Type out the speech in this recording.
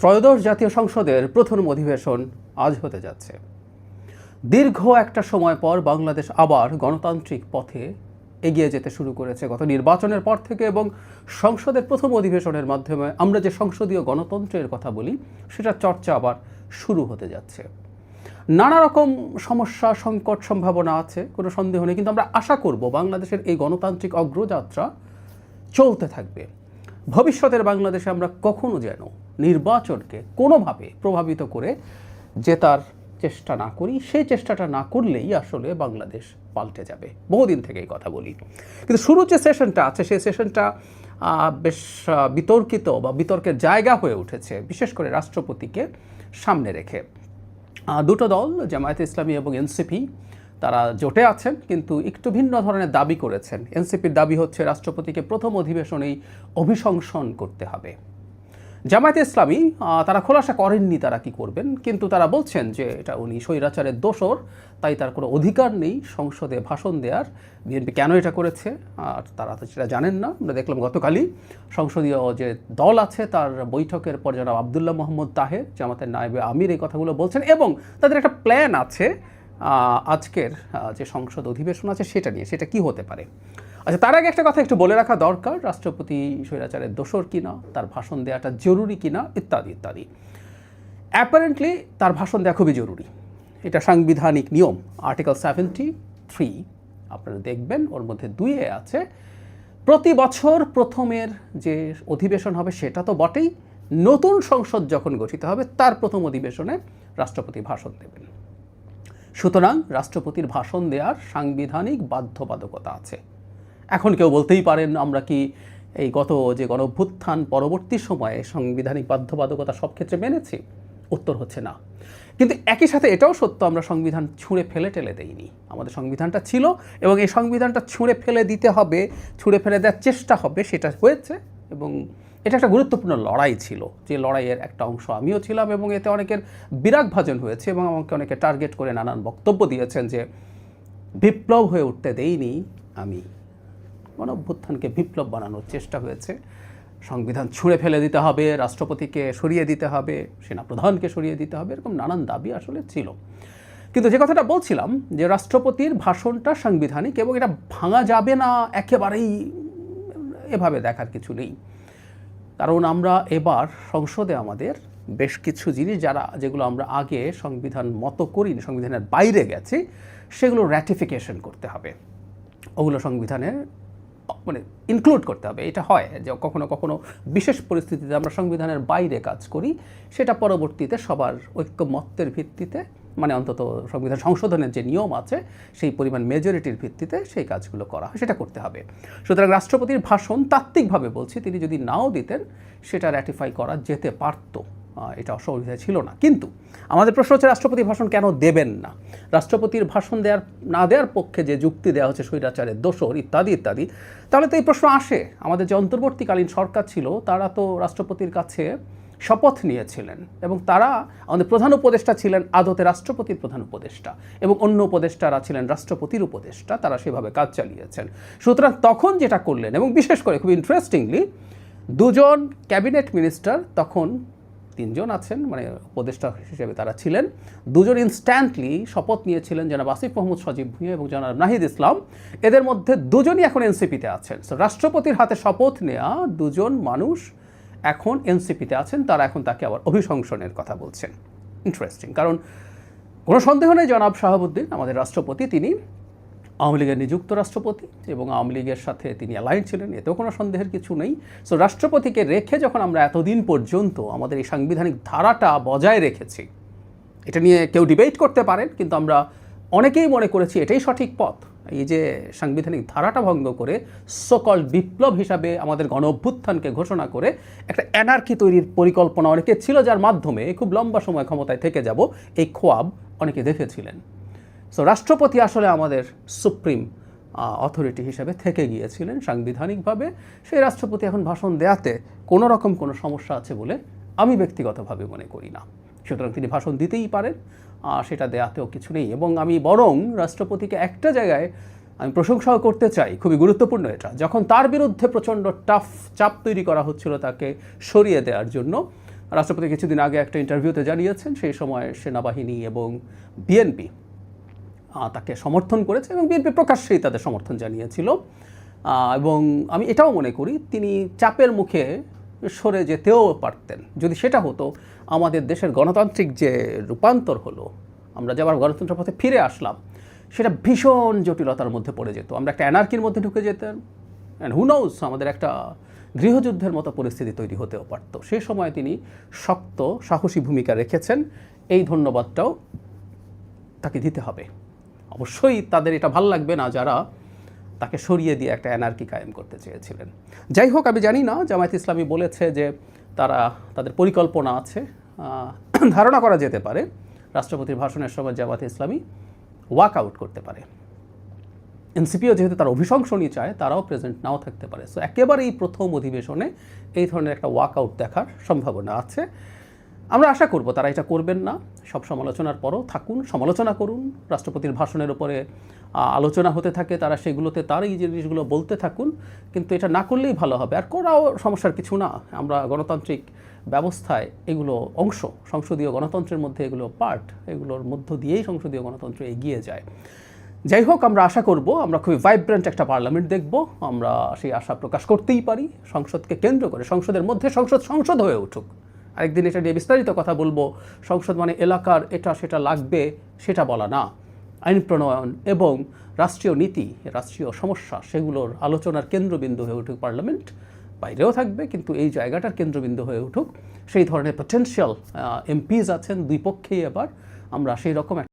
ত্রয়োদশ জাতীয় সংসদের প্রথম অধিবেশন আজ হতে যাচ্ছে। দীর্ঘ একটা সময় পর বাংলাদেশ আবার গণতান্ত্রিক পথে এগিয়ে যেতে শুরু করেছে গত নির্বাচনের পর থেকে, এবং সংসদের প্রথম অধিবেশনের মাধ্যমে আমরা যে সংসদীয় গণতন্ত্রের কথা বলি সেটার চর্চা আবার শুরু হতে যাচ্ছে। নানা রকম সমস্যা, সংকট, সম্ভাবনা আছে, কোনো সন্দেহ নেই, কিন্তু আমরা আশা করব বাংলাদেশের এই গণতান্ত্রিক অগ্রযাত্রা চলতে থাকবে। ভবিষ্যতের বাংলাদেশে আমরা কখনো যেন নির্বাচনকে কোনোভাবে প্রভাবিত করে জেতার চেষ্টা না করি। সেই চেষ্টাটা না করলেই আসলে বাংলাদেশ পাল্টে যাবে। বহুদিন থেকে এই কথা বলি, কিন্তু শুরুর যে সেশনটা আছে সেই সেশনটা বেশ বিতর্কিত বা বিতর্কের জায়গা হয়ে উঠেছে, বিশেষ করে রাষ্ট্রপতিকে সামনে রেখে। দুটো দল, জামায়াতে ইসলামী এবং এনসিপি, তারা জোটে আছেন, কিন্তু একটু ভিন্ন ধরনের দাবি করেছেন। এনসিপির দাবি হচ্ছে রাষ্ট্রপতিকে প্রথম অধিবেশনেই অভিশংসন করতে হবে। জামায়াতে ইসলামী তারা খোলাসা করেননি তারা কি করবেন, কিন্তু তারা বলছেন যে এটা উনি স্বৈরাচারের দোসর, তাই তার কোনো অধিকার নেই সংসদে ভাষণ দেওয়ার। বিএনপি কেন এটা করেছে আর তারা তো সেটা জানেন না। আমরা দেখলাম গতকালই সংসদীয় যে দল আছে তার বৈঠকের পর জনাব আবদুল্লাহ মোহাম্মদ তাহের, জামাতের নায়েবে আমির, এই কথাগুলো বলছেন, এবং তাদের একটা প্ল্যান আছে আজকের যে সংসদ অধিবেশন আছে সেটা নিয়ে, সেটা কি হতে পারে। আচ্ছা, তার আগে একটা কথা একটু বলে রাখা দরকার, রাষ্ট্রপতি স্বৈরাচারের দোসর কিনা, তার ভাষণ দেওয়াটা জরুরি কিনা, ইত্যাদি ইত্যাদি। অ্যাপারেন্টলি তার ভাষণ দেওয়া খুবই জরুরি, এটা সাংবিধানিক নিয়ম। আর্টিকেল 73 আপনারা দেখবেন, ওর মধ্যে 2 আছে, প্রতি বছর প্রথমের যে অধিবেশন হবে সেটা তো বটেই, নতুন সংসদ যখন গঠিত হবে তার প্রথম অধিবেশনে রাষ্ট্রপতি ভাষণ দেবেন। সুতরাং রাষ্ট্রপতির ভাষণ দেওয়ার সাংবিধানিক বাধ্যবাধকতা আছে। এখন কেউ বলতেই পারেন আমরা কি এই গত যে গণঅভ্যুত্থান পরবর্তী সময়ে সাংবিধানিক বাধ্যবাধকতা সব ক্ষেত্রে মেনেছি? উত্তর হচ্ছে না। কিন্তু একই সাথে এটাও সত্য, আমরা সংবিধান ছুঁড়ে ফেলে টেলে দেইনি। আমাদের সংবিধানটা ছিল এবং এই সংবিধানটা ছুঁড়ে ফেলে দিতে হবে, ছুঁড়ে ফেলে দেওয়ার চেষ্টা হবে, সেটা হয়েছে। এবং এটা একটা গুরুত্বপূর্ণ লড়াই ছিল, যে লড়াইয়ের একটা অংশ আমিও ছিলাম, এবং এতে অনেকের বিরাগভাজন হয়েছে এবং আমাকে অনেকে টার্গেট করে নানান বক্তব্য দিয়েছেন যে বিপ্লব হয়ে উঠতে দেইনি আমি, গণঅভ্যুত্থানকে বিপ্লব বানানোর চেষ্টা হয়েছে, সংবিধান ছুঁড়ে ফেলে দিতে হবে, রাষ্ট্রপতিকে সরিয়ে দিতে হবে, সেনাপ্রধানকে সরিয়ে দিতে হবে, এরকম নানান দাবি আসলে ছিল। কিন্তু যে কথাটা বলছিলাম যে রাষ্ট্রপতির ভাষণটা সাংবিধানিক এবং এটা ভাঙা যাবে না একেবারেই, এভাবে দেখার কিছু নেই। কারণ আমরা এবার সংসদে আমাদের বেশ কিছু জিনিস যেগুলো আমরা আগে সংবিধান মতো করিনি, সংবিধানের বাইরে গেছে, সেগুলো র্যাটিফিকেশন করতে হবে, ওগুলো সংবিধানের মানে ইনক্লুড করতে হবে। এটা হয় যে কখনো কখনো বিশেষ পরিস্থিতিতে আমরা সংবিধানের বাইরে কাজ করি, সেটা পরবর্তীতে সবার ঐক্যমত্যের ভিত্তিতে, মানে অন্তত সংবিধান সংশোধনের যে নিয়ম আছে সেই পরিমাণ মেজরিটির ভিত্তিতে সেই কাজগুলো করা হয়, সেটা করতে হবে। সুতরাং রাষ্ট্রপতির ভাষণ তাত্ত্বিকভাবে বলছি, তিনি যদি নাও দিতেন সেটা র্যাটিফাই করা যেতে পারত, এটা অসুবিধা ছিল না। কিন্তু আমাদের প্রশ্ন হচ্ছে রাষ্ট্রপতির ভাষণ কেন দেবেন না? রাষ্ট্রপতির ভাষণ না দেওয়ার পক্ষে যে যুক্তি দেওয়া হচ্ছে স্বৈরাচারের দোসর ইত্যাদি ইত্যাদি, তাহলে তো এই প্রশ্ন আসে, আমাদের যে অন্তর্বর্তীকালীন সরকার ছিল তারা তো রাষ্ট্রপতির কাছে শপথ নিয়েছিলেন, এবং তারা আমাদের প্রধান উপদেষ্টা ছিলেন আদতে রাষ্ট্রপতির প্রধান উপদেষ্টা, এবং অন্য উপদেষ্টারা ছিলেন রাষ্ট্রপতির উপদেষ্টা, তারা সেভাবে কাজ চালিয়েছেন। সুতরাং তখন যেটা করলেন, এবং বিশেষ করে খুব ইন্টারেস্টিংলি 2জন ক্যাবিনেট মিনিস্টার, তখন 3জন আছেন মানে উপদেষ্টা হিসেবে তারা ছিলেন, 2জন ইনস্ট্যান্টলি শপথ নিয়েছিলেন, জনাব আসিফ মোহাম্মদ সজীব ভুঁইয়া এবং জনাব নাহিদ ইসলাম। এদের মধ্যে 2জনই এখন এনসিপিতে আছেন। রাষ্ট্রপতির হাতে শপথ নেওয়া 2জন মানুষ এখন এনসিপিতে আছেন, তারা এখন তাকে আবার অভিশংসনের কথা বলছেন। ইন্টারেস্টিং, কারণ কোনো সন্দেহ নেই জনাব শাহাবুদ্দিন আমাদের রাষ্ট্রপতি, তিনি আওয়ামী লীগের নিযুক্ত রাষ্ট্রপতি এবং আওয়ামী লীগের সাথে তিনি অ্যালাইন্ড ছিলেন, এতেও কোনো সন্দেহের কিছু নেই। সো রাষ্ট্রপতিকে রেখে যখন আমরা এতদিন পর্যন্ত আমাদের এই সাংবিধানিক ধারাটা বজায় রেখেছি, এটা নিয়ে কেউ ডিবেট করতে পারেন, কিন্তু আমরা অনেকেই মনে করেছি এটাই সঠিক পথ। এই যে সাংবিধানিক ধারাটা ভঙ্গ করে সোকল বিপ্লব হিসাবে আমাদের গণঅভ্যুত্থানকে ঘোষণা করে একটা অ্যানার্কি তৈরির পরিকল্পনা অনেকের ছিল, যার মাধ্যমে খুব লম্বা সময় ক্ষমতায় থেকে যাব, এই খোয়াব অনেকে দেখেছিলেন। সো রাষ্ট্রপতি আসলে আমাদের সুপ্রিম অথরিটি হিসেবে থেকে গিয়েছিলেন সাংবিধানিকভাবে। সেই রাষ্ট্রপতি এখন ভাষণ দেওয়াতে কোনো রকম কোনো সমস্যা আছে বলে আমি ব্যক্তিগতভাবে মনে করি না। সুতরাং তিনি ভাষণ দিতেই পারেন, সেটা দেওয়াতেও কিছু নেই। এবং আমি বরং রাষ্ট্রপতিকে একটা জায়গায় আমি প্রশংসাও করতে চাই, খুবই গুরুত্বপূর্ণ এটা, যখন তার বিরুদ্ধে প্রচণ্ড টাফ চাপ তৈরি করা হচ্ছিল তাকে সরিয়ে দেওয়ার জন্য, রাষ্ট্রপতি কিছুদিন আগে একটা ইন্টারভিউতে জানিয়েছেন সেই সময় সেনাবাহিনী এবং বিএনপি তাকে সমর্থন করেছে এবং বিএনপি প্রকাশ্যেই তাদের সমর্থন জানিয়েছিল। এবং আমি এটাও মনে করি তিনি চাপের মুখে সরে যেতেও পারতেন। যদি সেটা হতো, আমাদের দেশের গণতান্ত্রিক যে রূপান্তর হলো, আমরা যে আবার গণতন্ত্রের পথে ফিরে আসলাম, সেটা ভীষণ জটিলতার মধ্যে পড়ে যেত। আমরা একটা অ্যানার্কির মধ্যে ঢুকে যেতাম, অ্যান্ড হু নোজ আমাদের একটা গৃহযুদ্ধের মতো পরিস্থিতি তৈরি হতেও পারত। সেই সময় তিনি শক্ত সাহসী ভূমিকা রেখেছেন, এই ধন্যবাদটাও তাকে দিতে হবে। অবশ্যই তাদের এটা ভালো লাগবে না যারা তাকে সরিয়ে দিয়ে একটা অ্যানার্কি কায়েম করতে চেয়েছিলেন। যাই হোক, আমি জানি না, জামায়াত ইসলামী বলেছে যে তাদের পরিকল্পনা আছে। ধারণা করা যেতে পারে রাষ্ট্রপতির ভাষণের সময় জামায়াত ইসলামী ওয়াক আউট করতে পারে। এনসিপিও যেহেতু তারা অভিশংসনই চায়, তারাও প্রেজেন্ট নাও থাকতে পারে। সো একেবারেই প্রথম অধিবেশনে এই ধরনের একটা ওয়াক আউট দেখার সম্ভাবনা আছে। আমরা আশা করব তারা এটা করবেন না। সব সমালোচনার পরও থাকুন, সমালোচনা করুন, রাষ্ট্রপতির ভাষণের উপরে আলোচনা হতে থাকে, তারা সেগুলোতে তার এই জিনিসগুলো বলতে থাকুন, কিন্তু এটা না করলেই ভালো হবে। আর করাও সমস্যার কিছু না। আমরা গণতান্ত্রিক ব্যবস্থায় এগুলো অংশ, সংসদীয় গণতন্ত্রের মধ্যে এগুলো পার্ট, এগুলোর মধ্য দিয়েই সংসদীয় গণতন্ত্র এগিয়ে যায়। যাই হোক, আমরা আশা করব আমরা খুবই ভাইব্রেন্ট একটা পার্লামেন্ট দেখব। আমরা সেই আশা প্রকাশ করতেই পারি। সংসদকে কেন্দ্র করে, সংসদের মধ্যে সংসদ হয়ে উঠুক। আরেকদিন এটা নিয়ে বিস্তারিত কথা বলবো। সংসদ মানে এলাকার এটা সেটা লাগবে সেটা বলা না। আইন প্রণয়ন এবং রাষ্ট্রীয় নীতি, রাষ্ট্রীয় সমস্যা, সেগুলোর আলোচনার কেন্দ্রবিন্দু হয়ে উঠুক পার্লামেন্ট। বাইরেও থাকবে, কিন্তু এই জায়গাটার কেন্দ্রবিন্দু হয়ে উঠুক। সেই ধরনের পটেনশিয়াল এমপিজ আছেন দুই পক্ষেই। এবার আমরা সেই রকম